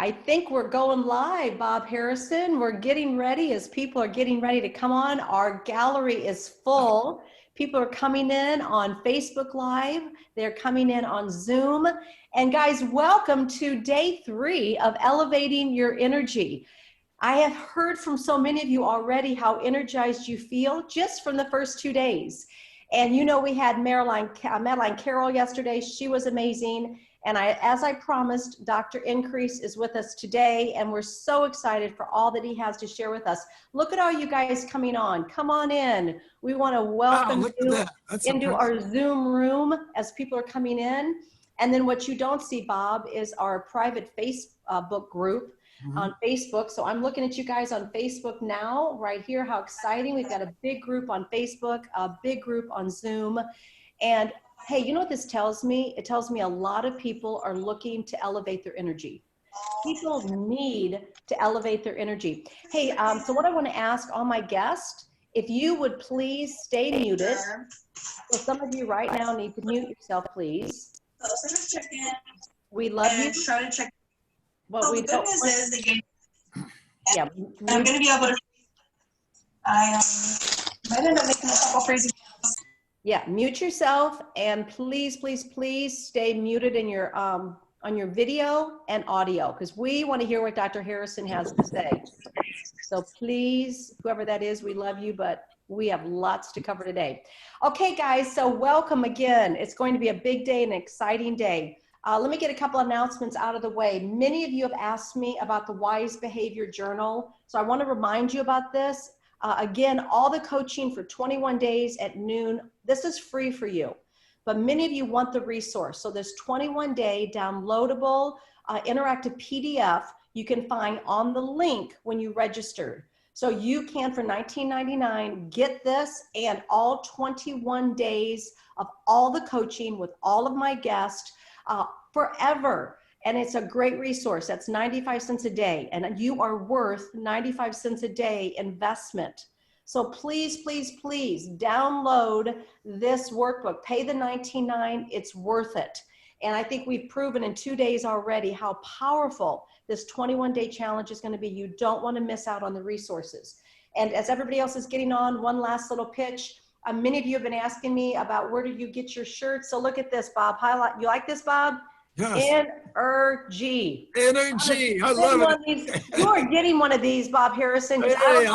I think we're going live, Bob Harrison. We're getting ready as people are getting ready to come on. Our gallery is full. People are coming in on Facebook Live. They're coming in on Zoom. And guys, welcome to day 3 of Elevating Your Energy. I have heard from so many of you already how energized you feel just from the first 2 days. And you know, we had Madeline Carroll yesterday. She was amazing. And as I promised, Dr. Increase is with us today, and we're so excited for all that he has to share with us. Look at all you guys coming on. Come on in. We want to welcome you into our Zoom room as people are coming in. And then what you don't see, Bob, is our private Facebook group on Facebook. So I'm looking at you guys on Facebook now, right here. How exciting. We've got a big group on Facebook, a big group on Zoom. And hey, you know what this tells me? It tells me a lot of people are looking to elevate their energy. People need to elevate their energy. Hey, so what I want to ask all my guests, if you would please stay muted. So some of you right now need to mute yourself, please. We love you. Try to check. What we don't the news is they gave. Yeah, I'm going to be able to. I might end up making a couple crazy. Yeah, mute yourself, and please, please, please stay muted in your on your video and audio, because we want to hear what Dr. Harrison has to say. So please, whoever that is, we love you, but we have lots to cover today. Okay, guys, so welcome again. It's going to be a big day, an exciting day. Let me get a couple announcements out of the way. Many of you have asked me about the Wise Behavior Journal, so I want to remind you about this. Again, all the coaching for 21 days at noon, this is free for you, but many of you want the resource. So this 21-day downloadable interactive PDF you can find on the link when you register. So you can, for $19.99, get this and all 21 days of all the coaching with all of my guests forever. And it's a great resource. That's 95 cents a day. And you are worth 95 cents a day investment. So please, please, please download this workbook. Pay the $19.99. It's worth it. And I think we've proven in 2 days already how powerful this 21-day challenge is going to be. You don't want to miss out on the resources. And as everybody else is getting on, one last little pitch. Many of you have been asking me about where do you get your shirts. So look at this, Bob. Highlight. You like this, Bob? Yes. Energy. Energy. I love it. You are getting one of these, Bob Harrison. Hey,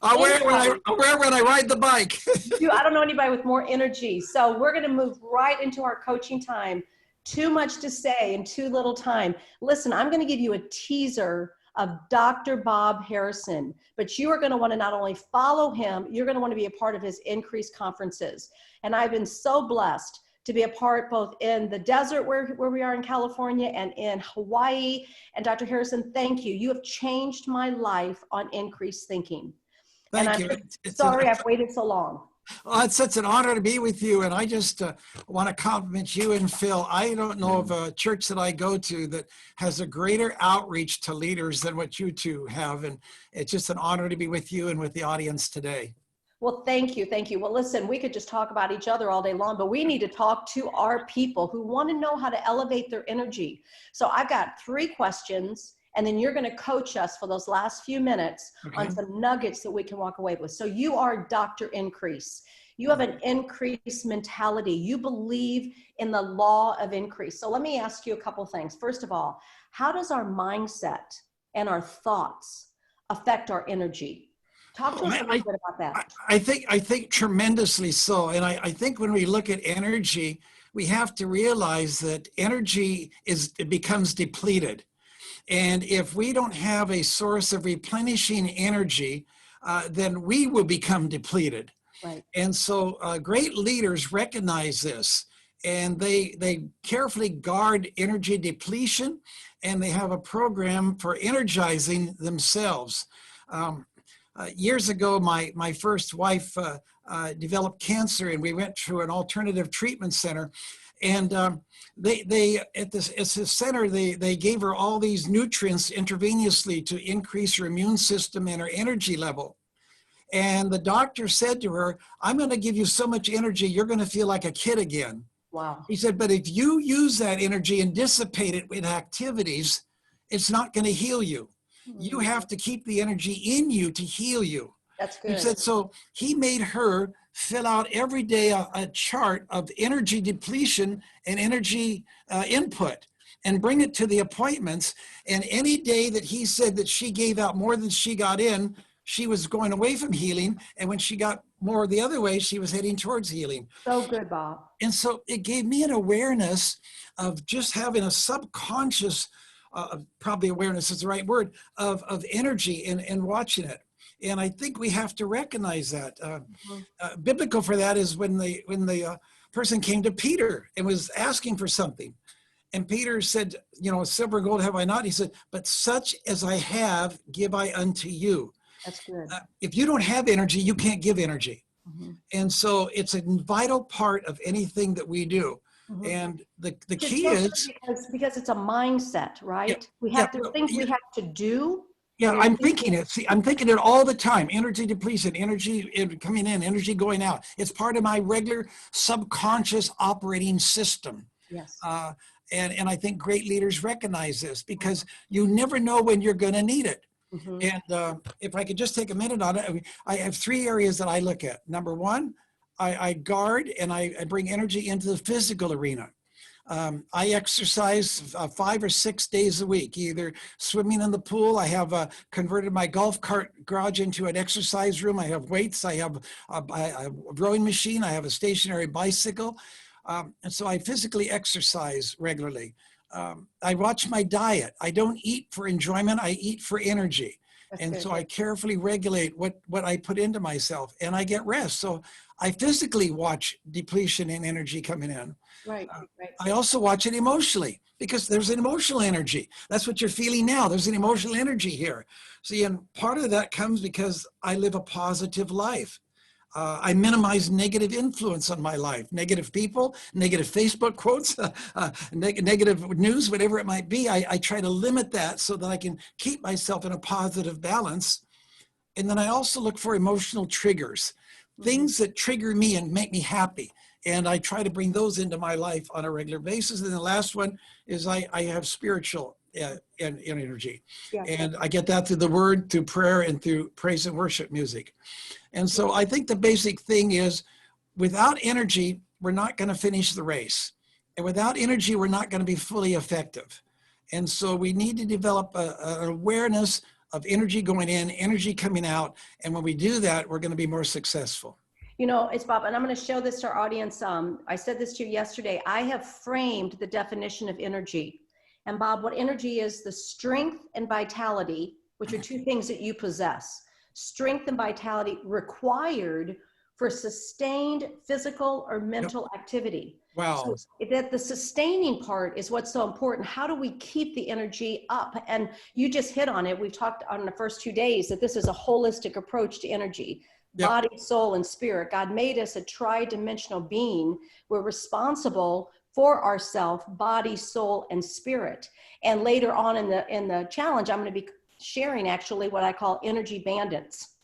I'll wear it when I ride the bike. I don't know anybody with more energy. So we're going to move right into our coaching time. Too much to say in too little time. Listen, I'm going to give you a teaser of Dr. Bob Harrison, but you are going to want to not only follow him, you're going to want to be a part of his Increase conferences. And I've been so blessed to be a part both in the desert where we are in California and in Hawaii. And Dr. Harrison, thank you. You have changed my life on Increase thinking. Thank you. Sorry I've waited so long. Well, it's such an honor to be with you. And I just want to compliment you and Phil. I don't know of a church that I go to that has a greater outreach to leaders than what you two have. And it's just an honor to be with you and with the audience today. Well, thank you. Thank you. Well, listen, we could just talk about each other all day long, but we need to talk to our people who want to know how to elevate their energy. So I've got 3 questions, and then you're going to coach us for those last few minutes on some nuggets that we can walk away with. So you are Dr. Increase. You have an increase mentality. You believe in the law of increase. So let me ask you a couple things. First of all, how does our mindset and our thoughts affect our energy? Talk to us a little bit about that. I think tremendously so. And I think when we look at energy, we have to realize that energy becomes depleted. And if we don't have a source of replenishing energy, then we will become depleted. Right. And so great leaders recognize this, and they carefully guard energy depletion, and they have a program for energizing themselves. Years ago, my first wife developed cancer, and we went to an alternative treatment center. And they at this center, they gave her all these nutrients intravenously to increase her immune system and her energy level. And the doctor said to her, "I'm going to give you so much energy, you're going to feel like a kid again." Wow. He said, "But if you use that energy and dissipate it with activities, it's not going to heal you. You have to keep the energy in you to heal you. That's He good. said, so he made her fill out every day a chart of energy depletion and energy input and bring it to the appointments. And any day that he said that she gave out more than she got in, she was going away from healing. And when she got more the other way, she was heading towards healing. So good, Bob. And so it gave me an awareness of just having a subconscious, probably awareness is the right word, of energy and watching it. And I think we have to recognize that. Biblical for that is when the person came to Peter and was asking for something. And Peter said, you know, silver and gold have I not. He said, but such as I have, give I unto you. That's good. If you don't have energy, you can't give energy. And so it's a vital part of anything that we do. And the key is because it's a mindset, right? Yeah, We have yeah, to think we have to do. Yeah, I'm thinking it. See, I'm thinking it all the time. Energy depletion, energy coming in, energy going out. It's part of my regular subconscious operating system. Yes. And I think great leaders recognize this because you never know when you're going to need it. And if I could just take a minute on it, I have 3 areas that I look at. Number 1, I guard and I bring energy into the physical arena. I exercise 5 or 6 days a week, either swimming in the pool. I have converted my golf cart garage into an exercise room. I have weights. I have a rowing machine. I have a stationary bicycle. And so I physically exercise regularly. I watch my diet. I don't eat for enjoyment. I eat for energy. And so I carefully regulate what I put into myself, and I get rest. So I physically watch depletion and energy coming in. Right. I also watch it emotionally because there's an emotional energy. That's what you're feeling now. There's an emotional energy here. See, and part of that comes because I live a positive life. I minimize negative influence on my life, negative people, negative Facebook quotes, negative news, whatever it might be. I try to limit that so that I can keep myself in a positive balance. And then I also look for emotional triggers, things that trigger me and make me happy. And I try to bring those into my life on a regular basis. And the last one is I have spiritual energy. Yeah. And I get that through the word, through prayer, and through praise and worship music. And so I think the basic thing is without energy, we're not going to finish the race. And without energy, we're not going to be fully effective. And so we need to develop an awareness of energy going in, energy coming out. And when we do that, we're going to be more successful. You know, it's Bob, and I'm going to show this to our audience. I said this to you yesterday. I have framed the definition of energy. And Bob, what energy is? The strength and vitality, which are 2 things that you possess. Strength and vitality required for sustained physical or mental activity. Wow. So that the sustaining part is what's so important. How do we keep the energy up? And you just hit on it. We've talked on the first 2 days that this is a holistic approach to energy. Yep. Body, soul, and spirit. God made us a tri-dimensional being. We're responsible for ourself, body, soul, and spirit. And later on in the challenge, I'm going to be sharing actually what I call energy bandits.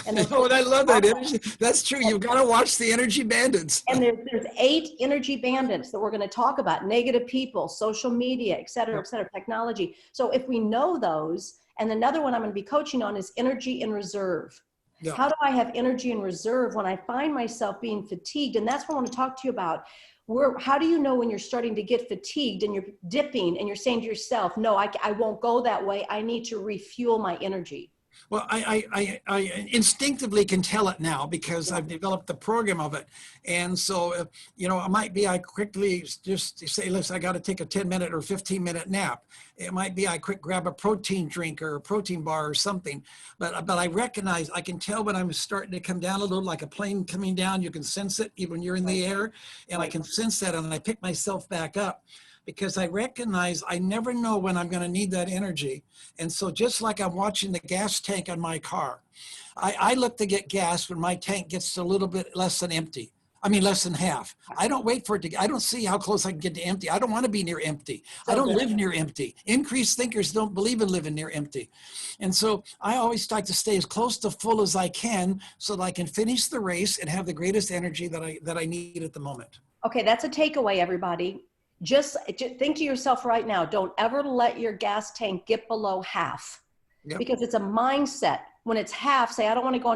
And I love that energy. That's true. You've got to watch the energy bandits. And there's 8 energy bandits that we're going to talk about: negative people, social media, et cetera, technology. So if we know those, and another one I'm going to be coaching on is energy in reserve. Yeah. How do I have energy in reserve when I find myself being fatigued? And that's what I want to talk to you about. How do you know when you're starting to get fatigued and you're dipping and you're saying to yourself, no, I won't go that way. I need to refuel my energy. Well, I instinctively can tell it now because I've developed the program of it. And so, you know, it might be I quickly just say, listen, I got to take a 10-minute or 15-minute nap. It might be I quick grab a protein drink or a protein bar or something. But I recognize, I can tell when I'm starting to come down a little, like a plane coming down. You can sense it even when you're in the air. And I can sense that, and I pick myself back up. Because I recognize I never know when I'm going to need that energy. And so just like I'm watching the gas tank on my car, I look to get gas when my tank gets a little bit less than empty. I mean, less than half. I don't wait for it to, I don't see how close I can get to empty. I don't want to be near empty. I don't live near empty. Increased thinkers don't believe in living near empty. And so I always like to stay as close to full as I can so that I can finish the race and have the greatest energy that I need at the moment. Okay, that's a takeaway, everybody. just think to yourself right now, don't ever let your gas tank get below half. Yep. Because it's a mindset. When it's half, say, I don't want to go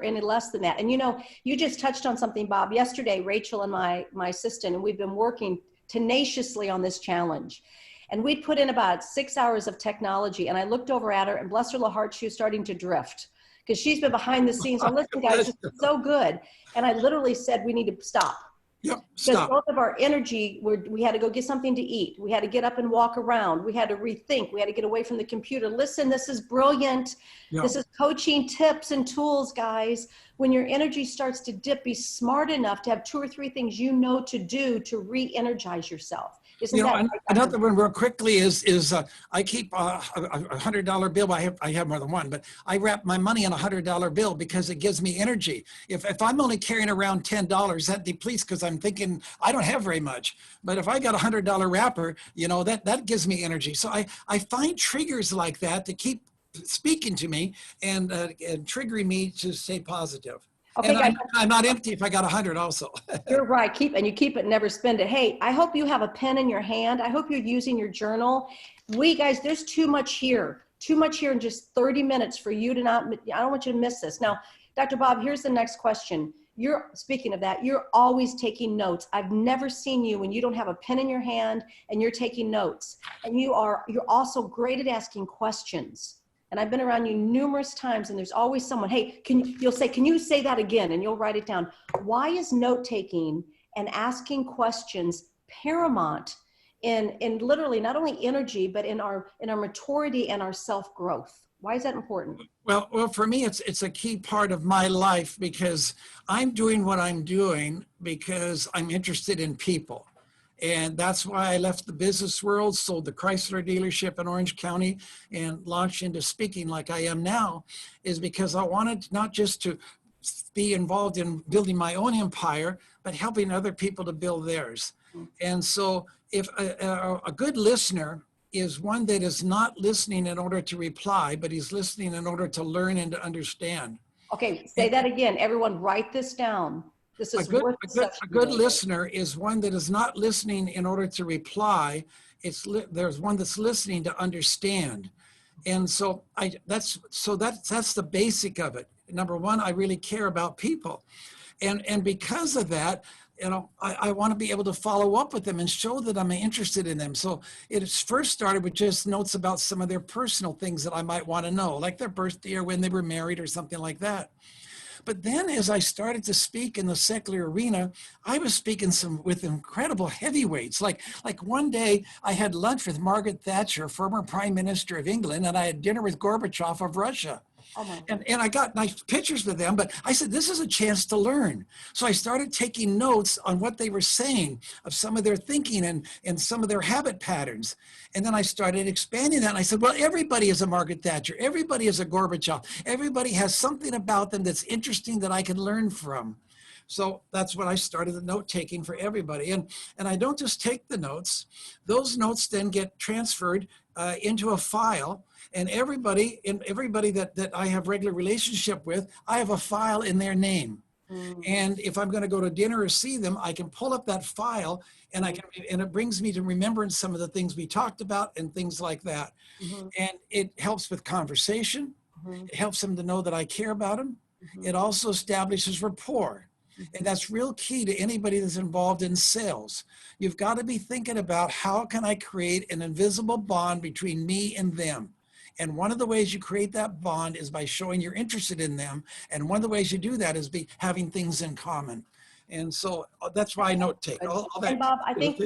any less than that. And you know, you just touched on something, Bob. Yesterday, Rachel and my assistant, and we've been working tenaciously on this challenge. And we put in about 6 hours of technology. And I looked over at her, and bless her little heart, she was starting to drift because she's been behind the scenes. So listen, guys, this is so good. And I literally said, we need to stop. Yep, Because stop. both of our energy, we had to go get something to eat. We had to get up and walk around. We had to rethink. We had to get away from the computer. Listen, this is brilliant. Yeah. This is coaching tips and tools, guys. When your energy starts to dip, be smart enough to have 2 or 3 things you know to do to re-energize yourself. Isn't that right, another one real quickly is I keep a $100 bill. I have more than one, but I wrap my money in a $100 bill because it gives me energy. If I'm only carrying around $10, that depletes because I'm thinking I don't have very much. But if I got a $100 wrapper, you know, that gives me energy. So I find triggers like that to keep speaking to me and triggering me to stay positive. Okay, And guys. I'm not empty if I got 100 also. You're right. You keep it, never spend it. Hey, I hope you have a pen in your hand. I hope you're using your journal. Guys, there's too much here in just 30 minutes for you to I don't want you to miss this. Now, Dr. Bob, here's the next question. Speaking of that, you're always taking notes. I've never seen you when you don't have a pen in your hand and you're taking notes. And you're also great at asking questions. And I've been around you numerous times, and there's always someone, hey, you'll say, can you say that again? And you'll write it down. Why is note-taking and asking questions paramount in literally not only energy, but in our maturity and our self-growth? Why is that important? Well, for me, it's a key part of my life because I'm doing what I'm doing because I'm interested in people. And that's why I left the business world, sold the Chrysler dealership in Orange County, and launched into speaking like I am now, is because I wanted not just to be involved in building my own empire, but helping other people to build theirs. And so if a good listener is one that is not listening in order to reply, but he's listening in order to learn and to understand. Okay, say that again. Everyone write this down. This is a good listener is one that is not listening in order to reply. There's one that's listening to understand. And so that's the basic of it. Number one, I really care about people. And because of that, you know, I want to be able to follow up with them and show that I'm interested in them. So it first started with just notes about some of their personal things that I might want to know, like their birthday or when they were married or something like that. But then as I started to speak in the secular arena, I was speaking with incredible heavyweights. Like one day I had lunch with Margaret Thatcher, former Prime Minister of England, and I had dinner with Gorbachev of Russia. Oh, and I got nice pictures with them, but I said, this is a chance to learn. So I started taking notes on what they were saying, of some of their thinking and some of their habit patterns. And then I started expanding that. And I said, well, everybody is a Margaret Thatcher. Everybody is a Gorbachev. Everybody has something about them that's interesting that I can learn from. So that's when I started the note taking for everybody. And I don't just take the notes. Those notes then get transferred into a file. And everybody that I have regular relationship with, I have a file in their name. Mm. And if I'm going to go to dinner or see them, I can pull up that file and and it brings me to remembrance some of the things we talked about and things like that. Mm-hmm. And it helps with conversation. Mm-hmm. It helps them to know that I care about them. Mm-hmm. It also establishes rapport. And that's real key to anybody that's involved in sales. You've got to be thinking about how can I create an invisible bond between me and them. And one of the ways you create that bond is by showing you're interested in them. And one of the ways you do that is by having things in common. And so that's why I note take. All that, and Bob, I think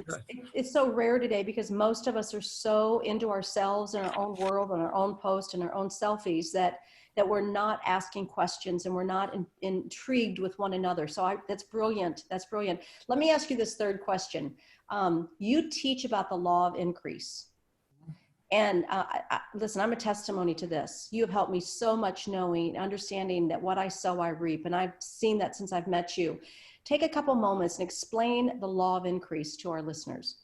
it's so rare today because most of us are so into ourselves and our own world and our own post and our own selfies that we're not asking questions and we're not intrigued with one another. So that's brilliant. That's brilliant. Let me ask you this third question. You teach about the law of increase. And listen, I'm a testimony to this. You have helped me so much understanding that what I sow, I reap. And I've seen that since I've met you. Take a couple moments and explain the law of increase to our listeners.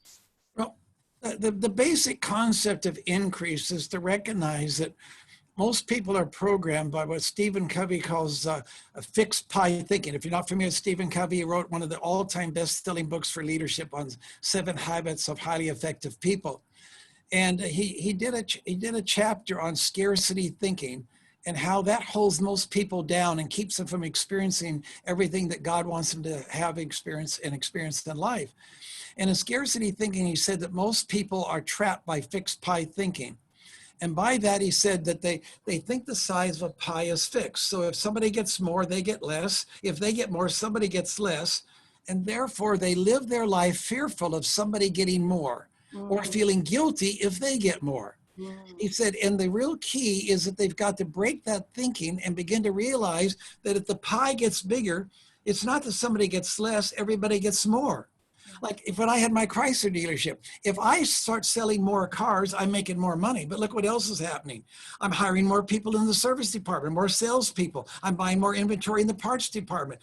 Well, the basic concept of increase is to recognize that most people are programmed by what Stephen Covey calls a fixed pie thinking. If you're not familiar with Stephen Covey, he wrote one of the all-time best-selling books for leadership on 7 Habits of Highly Effective People. And he did a chapter on scarcity thinking and how that holds most people down and keeps them from experiencing everything that God wants them to have experienced in life. And in scarcity thinking, he said that most people are trapped by fixed pie thinking. And by that, he said that they think the size of a pie is fixed. So if somebody gets more, they get less. If they get more, somebody gets less. And therefore, they live their life fearful of somebody getting more or feeling guilty if they get more. He said, and the real key is that they've got to break that thinking and begin to realize that if the pie gets bigger, it's not that somebody gets less, everybody gets more. Like when I had my Chrysler dealership, if I start selling more cars, I'm making more money. But look what else is happening. I'm hiring more people in the service department, more salespeople. I'm buying more inventory in the parts department.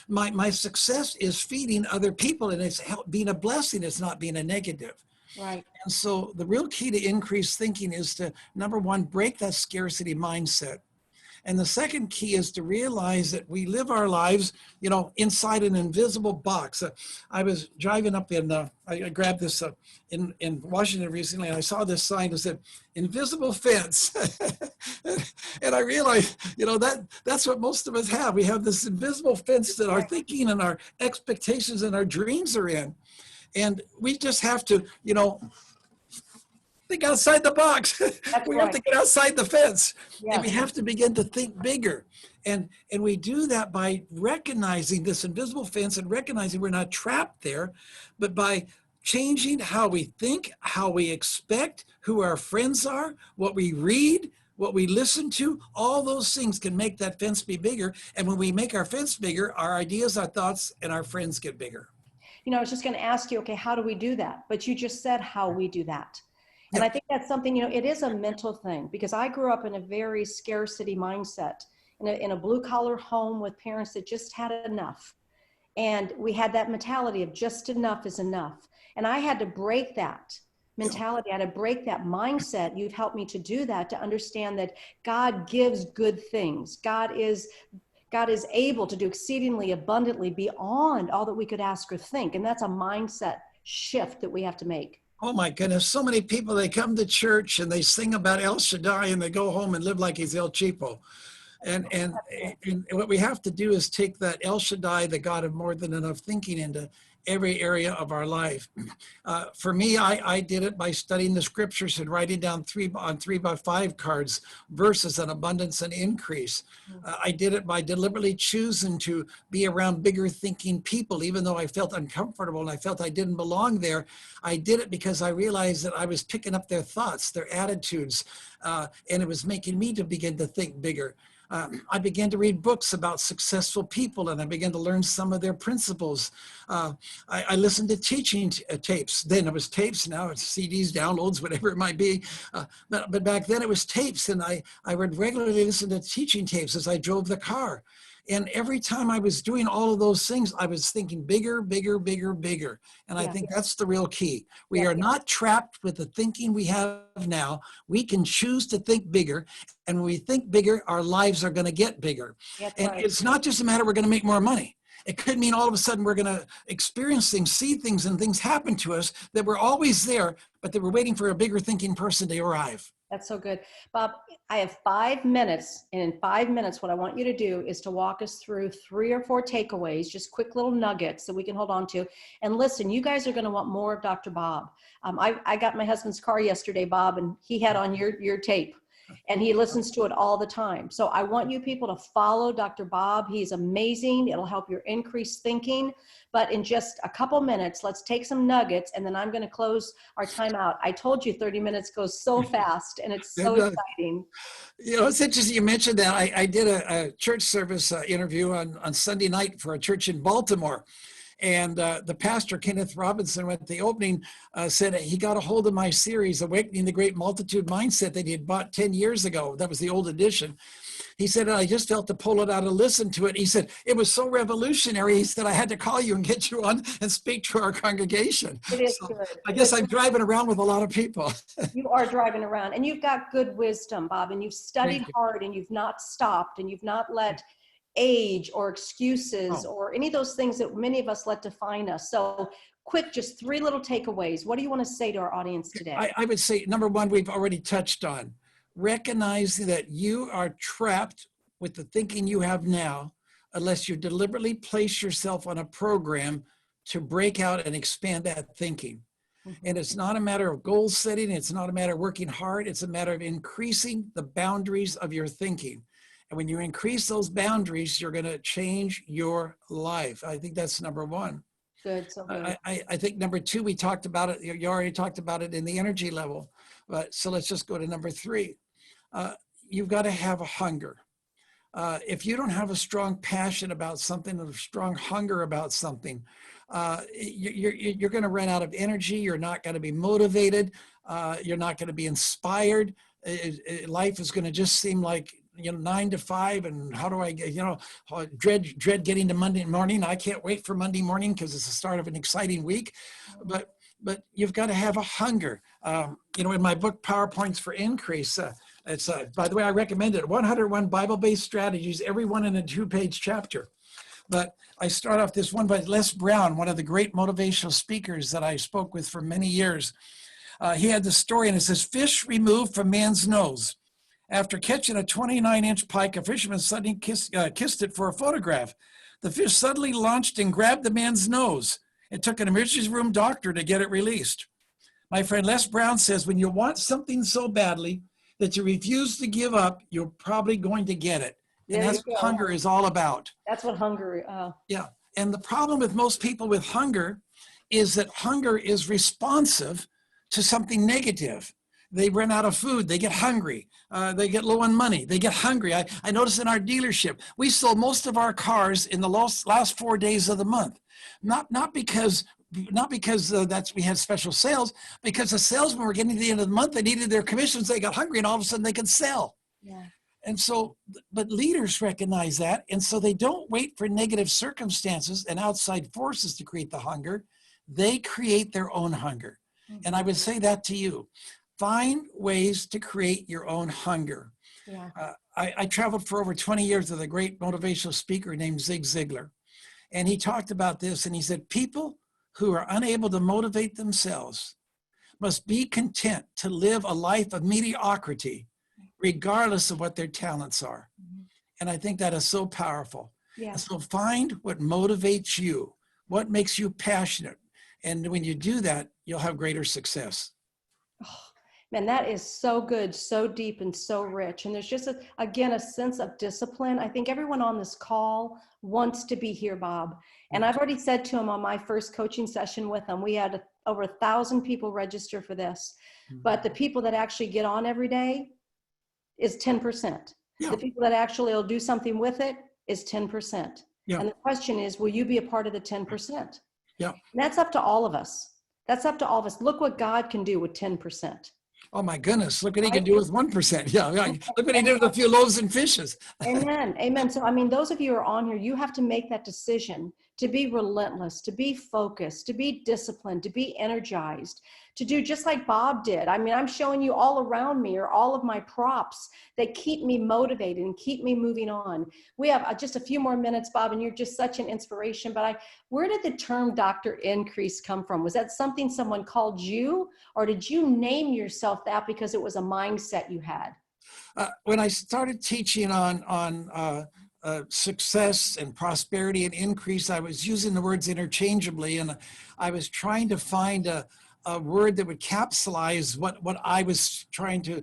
My success is feeding other people, and it's being a blessing. It's not being a negative. Right. And so the real key to increased thinking is to, number one, break that scarcity mindset. And the second key is to realize that we live our lives, inside an invisible box. I was driving up I grabbed this in Washington recently, and I saw this sign that said, invisible fence. And I realized, that's what most of us have. We have this invisible fence that our thinking and our expectations and our dreams are in. And we just have to, think outside the box. We have to get outside the fence. Yes. And we have to begin to think bigger. And we do that by recognizing this invisible fence and recognizing we're not trapped there, but by changing how we think, how we expect, who our friends are, what we read, what we listen to. All those things can make that fence be bigger. And when we make our fence bigger, our ideas, our thoughts, and our friends get bigger. I was just going to ask you, okay, how do we do that? But you just said how we do that. And I think that's something, it is a mental thing, because I grew up in a very scarcity mindset in a blue collar home with parents that just had enough. And we had that mentality of just enough is enough. And I had to break that mentality. I had to break that mindset. You've helped me to do that, to understand that God gives good things. God is able to do exceedingly abundantly beyond all that we could ask or think. And that's a mindset shift that we have to make. Oh my goodness, so many people, they come to church and they sing about El Shaddai and they go home and live like he's El Cheapo. And what we have to do is take that El Shaddai, the God of more than enough thinking, into every area of our life. For me, I did it by studying the scriptures and writing down 3x5 cards, verses on abundance and increase. I did it by deliberately choosing to be around bigger thinking people, even though I felt uncomfortable and I felt I didn't belong there. I did it because I realized that I was picking up their thoughts, their attitudes, and it was making me to begin to think bigger. I began to read books about successful people, and I began to learn some of their principles. I listened to teaching tapes. Then it was tapes, now it's CDs, downloads, whatever it might be. But back then it was tapes, and I would regularly listen to teaching tapes as I drove the car. And every time I was doing all of those things, I was thinking bigger, bigger, bigger, bigger. And I think that's the real key. We are not trapped with the thinking we have now. We can choose to think bigger. And when we think bigger, our lives are going to get bigger. And it's not just a matter we're going to make more money. It could mean all of a sudden we're going to experience things, see things, and things happen to us that were always there, but that we're waiting for a bigger thinking person to arrive. That's so good. Bob, I have 5 minutes, and in 5 minutes, what I want you to do is to walk us through 3 or 4 takeaways, just quick little nuggets that we can hold on to. And listen, you guys are going to want more of Dr. Bob. I got my husband's car yesterday, Bob, and he had on your tape, and he listens to it all the time. So I want you people to follow Dr. Bob. He's amazing. It'll help your increased thinking. But in just a couple minutes, let's take some nuggets, and then I'm going to close our time out. I told you 30 minutes goes so fast, and it's so exciting. It's interesting you mentioned that. I did a church service interview on Sunday night for a church in Baltimore. And the pastor, Kenneth Robinson, at the opening said he got a hold of my series, Awakening the Great Multitude Mindset, that he had bought 10 years ago. That was the old edition. He said, I just felt to pull it out and listen to it. He said, it was so revolutionary. He said, I had to call you and get you on and speak to our congregation. It is So good. I guess I'm driving around with a lot of people. You are driving around, and you've got good wisdom, Bob, and you've studied Thank you. hard, and you've not stopped, and you've not let age or excuses or any of those things that many of us let define us. So quick, just 3 little takeaways. What do you want to say to our audience today? I would say, number one, we've already touched on. Recognizing that you are trapped with the thinking you have now unless you deliberately place yourself on a program to break out and expand that thinking. And it's not a matter of goal setting. It's not a matter of working hard. It's a matter of increasing the boundaries of your thinking. And when you increase those boundaries, you're going to change your life. I think that's number one. Good. So good. I think number two, we talked about it. You already talked about it in the energy level. But so let's just go to number three. You've got to have a hunger. If you don't have a strong passion about something, a strong hunger about something, you're going to run out of energy. You're not going to be motivated. You're not going to be inspired. Life is going to just seem like, 9 to 5. And how do I get, dread getting to Monday morning. I can't wait for Monday morning because it's the start of an exciting week. But you've got to have a hunger. In my book, PowerPoints for Increase, it's, by the way, I recommend it, 101 Bible-based strategies, every one in a 2-page chapter. But I start off this one by Les Brown, one of the great motivational speakers that I spoke with for many years. He had the story, and it says, fish removed from man's nose. After catching a 29-inch pike, a fisherman suddenly kissed it for a photograph. The fish suddenly launched and grabbed the man's nose. It took an emergency room doctor to get it released. My friend Les Brown says, when you want something so badly that you refuse to give up, you're probably going to get it. And that's what hunger is all about. That's what hunger. Yeah. And the problem with most people with hunger is that hunger is responsive to something negative. They run out of food. They get hungry. They get low on money. They get hungry. I noticed in our dealership, we sold most of our cars in the last 4 days of the month. Not because we had special sales, because the salesmen were getting to the end of the month. They needed their commissions. They got hungry, and all of a sudden they could sell. Yeah. And so, but leaders recognize that. And so they don't wait for negative circumstances and outside forces to create the hunger. They create their own hunger. Mm-hmm. And I would say that to you. Find ways to create your own hunger. Yeah. I traveled for over 20 years with a great motivational speaker named Zig Ziglar. And he talked about this, and he said, people who are unable to motivate themselves must be content to live a life of mediocrity, regardless of what their talents are. Mm-hmm. And I think that is so powerful. Yeah. So find what motivates you, what makes you passionate. And when you do that, you'll have greater success. Oh, man, that is so good, so deep, and so rich. And there's just, again, a sense of discipline. I think everyone on this call wants to be here, Bob. And I've already said to him on my first coaching session with him, we had over 1,000 people register for this. Mm-hmm. But the people that actually get on every day is 10%. Yeah. The people that actually will do something with it is 10%. Yeah. And the question is, will you be a part of the 10%? Yeah. And that's up to all of us. That's up to all of us. Look what God can do with 10%. Oh my goodness, look what he can do with 1%. Yeah, look what he did with a few loaves and fishes. Amen, amen. So, I mean, those of you who are on here, you have to make that decision to be relentless, to be focused, to be disciplined, to be energized, to do just like Bob did. I mean, I'm showing you all around me are all of my props that keep me motivated and keep me moving on. We have just a few more minutes, Bob, and you're just such an inspiration. But where did the term Dr. Increase come from? Was that something someone called you, or did you name yourself that because it was a mindset you had? When I started teaching on success and prosperity and increase, I was using the words interchangeably, and I was trying to find a word that would capsulize what I was trying to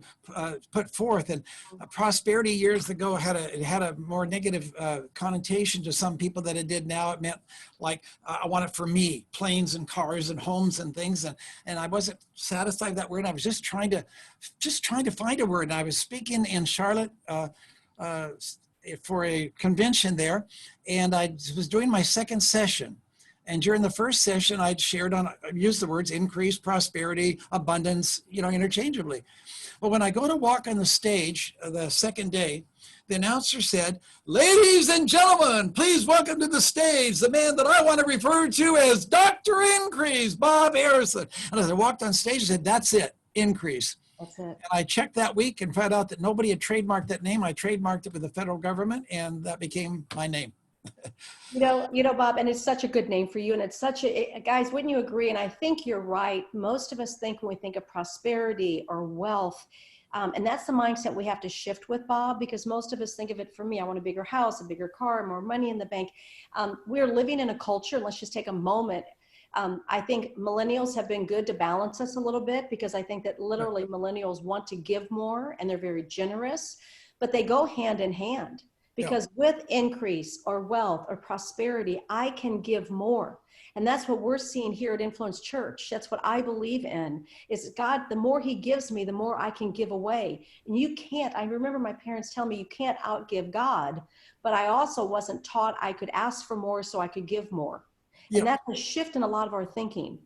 put forth. And prosperity years ago had a more negative connotation to some people than it did now. It meant like, I want it for me, planes and cars and homes and things. And I wasn't satisfied with that word. I was just trying to find a word. And I was speaking in Charlotte for a convention there, and I was doing my second session. And during the first session, I'd used the words increase, prosperity, abundance, interchangeably. Well, when I go to walk on the stage the second day, the announcer said, "Ladies and gentlemen, please welcome to the stage the man that I want to refer to as Dr. Increase, Bob Harrison." And as I walked on stage, I said, "That's it, Increase." That's it. And I checked that week and found out that nobody had trademarked that name. I trademarked it with the federal government, and that became my name. Bob, and it's such a good name for you. And it's guys, wouldn't you agree? And I think you're right. Most of us think when we think of prosperity or wealth, and that's the mindset we have to shift with, Bob, because most of us think of it. For me, I want a bigger house, a bigger car, more money in the bank. We're living in a culture, let's just take a moment. I think millennials have been good to balance us a little bit, because I think that literally millennials want to give more and they're very generous, but they go hand in hand. Because with increase or wealth or prosperity, I can give more. And that's what we're seeing here at Influence Church. That's what I believe in, is God, the more he gives me, the more I can give away. And I remember my parents telling me, you can't outgive God, but I also wasn't taught I could ask for more so I could give more. And that's a shift in a lot of our thinking.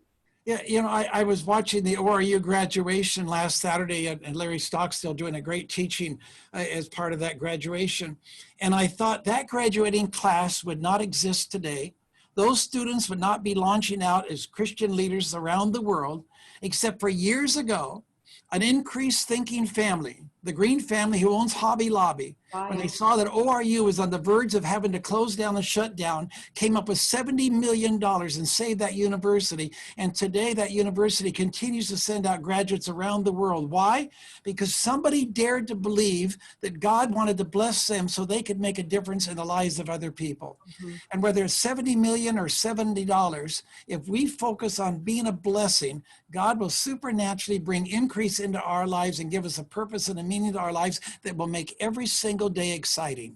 Yeah, I was watching the ORU graduation last Saturday, and Larry Stockstill doing a great teaching as part of that graduation. And I thought that graduating class would not exist today. Those students would not be launching out as Christian leaders around the world, except for years ago, an increased thinking family, the Green family who owns Hobby Lobby, when they saw that ORU was on the verge of having to close down and shut down, came up with $70 million and saved that university. And today that university continues to send out graduates around the world. Why? Because somebody dared to believe that God wanted to bless them so they could make a difference in the lives of other people. Mm-hmm. And whether it's 70 million or $70, if we focus on being a blessing, God will supernaturally bring increase into our lives and give us a purpose and a meaning to our lives that will make every single day exciting.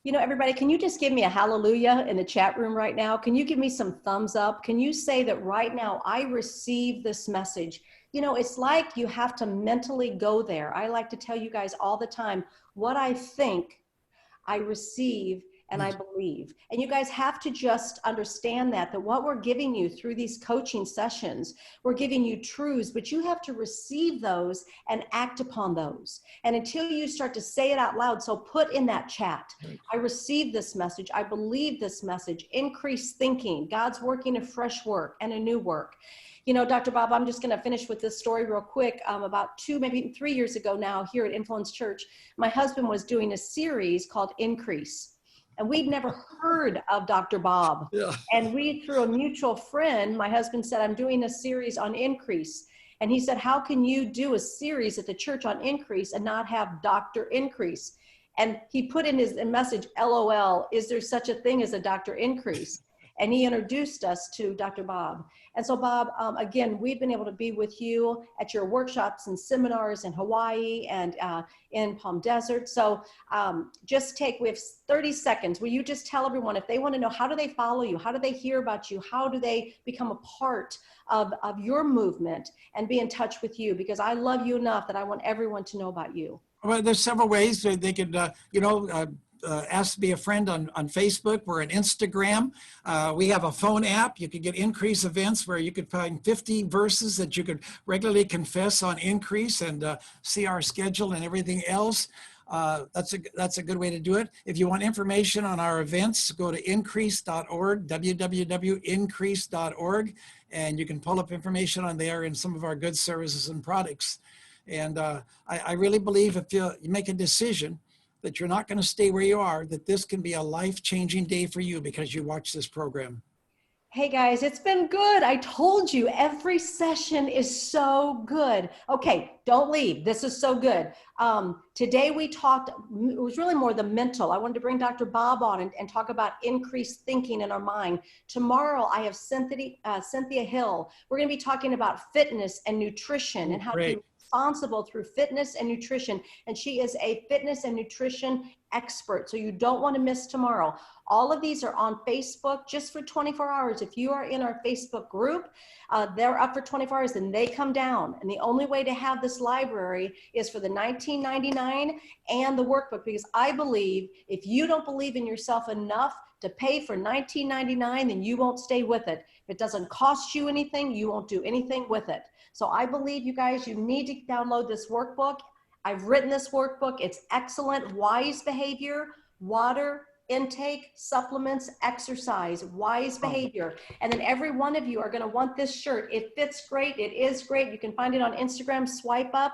Everybody, can you just give me a hallelujah in the chat room right now? Can you give me some thumbs up? Can you say that right now I receive this message? It's like you have to mentally go there. I like to tell you guys all the time, what I think, I receive, and I believe. And you guys have to just understand that what we're giving you through these coaching sessions, we're giving you truths, but you have to receive those and act upon those. And until you start to say it out loud, so put in that chat, I receive this message, I believe this message, increase thinking, God's working a fresh work and a new work. Dr. Bob, I'm just going to finish with this story real quick. About 2, maybe 3 years ago now, here at Influence Church, my husband was doing a series called Increase. And we'd never heard of Dr. Bob. Yeah. And through a mutual friend, my husband said, I'm doing a series on increase. And he said, how can you do a series at the church on increase and not have Dr. Increase? And he put in his message, LOL, is there such a thing as a Dr. Increase? And he introduced us to Dr. Bob. And so Bob, again, we've been able to be with you at your workshops and seminars in Hawaii and in Palm Desert. So we have 30 seconds. Will you just tell everyone, if they want to know, how do they follow you? How do they hear about you? How do they become a part of your movement and be in touch with you? Because I love you enough that I want everyone to know about you. Well, there's several ways they could, ask to be a friend on Facebook. We're on Instagram. We have a phone app. You could get Increase events where you could find 50 verses that you could regularly confess on Increase and see our schedule and everything else. That's a good way to do it. If you want information on our events, go to increase.org, www.increase.org, and you can pull up information on there and some of our good services and products. And I really believe if you make a decision that you're not going to stay where you are, that this can be a life-changing day for you because you watch this program. Hey guys, it's been good. I told you every session is so good. Okay, don't leave. This is so good. Today we talked, it was really more the mental. I wanted to bring Dr. Bob on and talk about increased thinking in our mind. Tomorrow I have Cynthia Hill. We're going to be talking about fitness and nutrition and how to responsible through fitness and nutrition. And she is a fitness and nutrition expert. So you don't want to miss tomorrow. All of these are on Facebook just for 24 hours. If you are in our Facebook group, they're up for 24 hours and they come down. And the only way to have this library is for the $19.99 and the workbook, because I believe if you don't believe in yourself enough to pay for $19.99, then you won't stay with it. If it doesn't cost you anything, you won't do anything with it. So I believe you guys, you need to download this workbook. I've written this workbook. It's excellent. Wise behavior, water intake, supplements, exercise, wise behavior. And then every one of you are going to want this shirt. It fits great. It is great. You can find it on Instagram. Swipe up,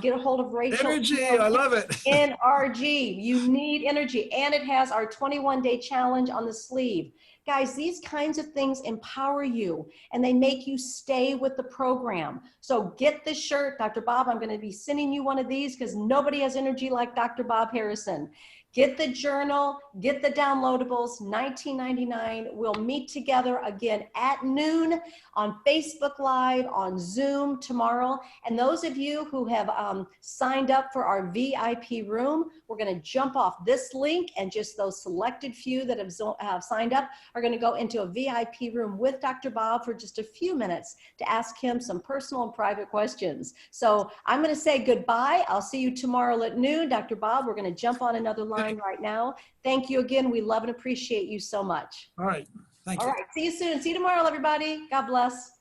get a hold of Rachel. Energy, I love it. NRG. You need energy. And it has our 21-day challenge on the sleeve. Guys, these kinds of things empower you and they make you stay with the program. So get this shirt. Dr. Bob, I'm going to be sending you one of these because nobody has energy like Dr. Bob Harrison. Get the journal, get the downloadables, $19.99. We'll meet together again at noon on Facebook Live, on Zoom tomorrow. And those of you who have signed up for our VIP room, we're going to jump off this link, and just those selected few that have signed up are going to go into a VIP room with Dr. Bob for just a few minutes to ask him some personal and private questions. So I'm going to say goodbye. I'll see you tomorrow at noon. Dr. Bob, we're going to jump on another line right now. Thank you again. We love and appreciate you so much. All right. Thank you. All right. See you soon. See you tomorrow, everybody. God bless.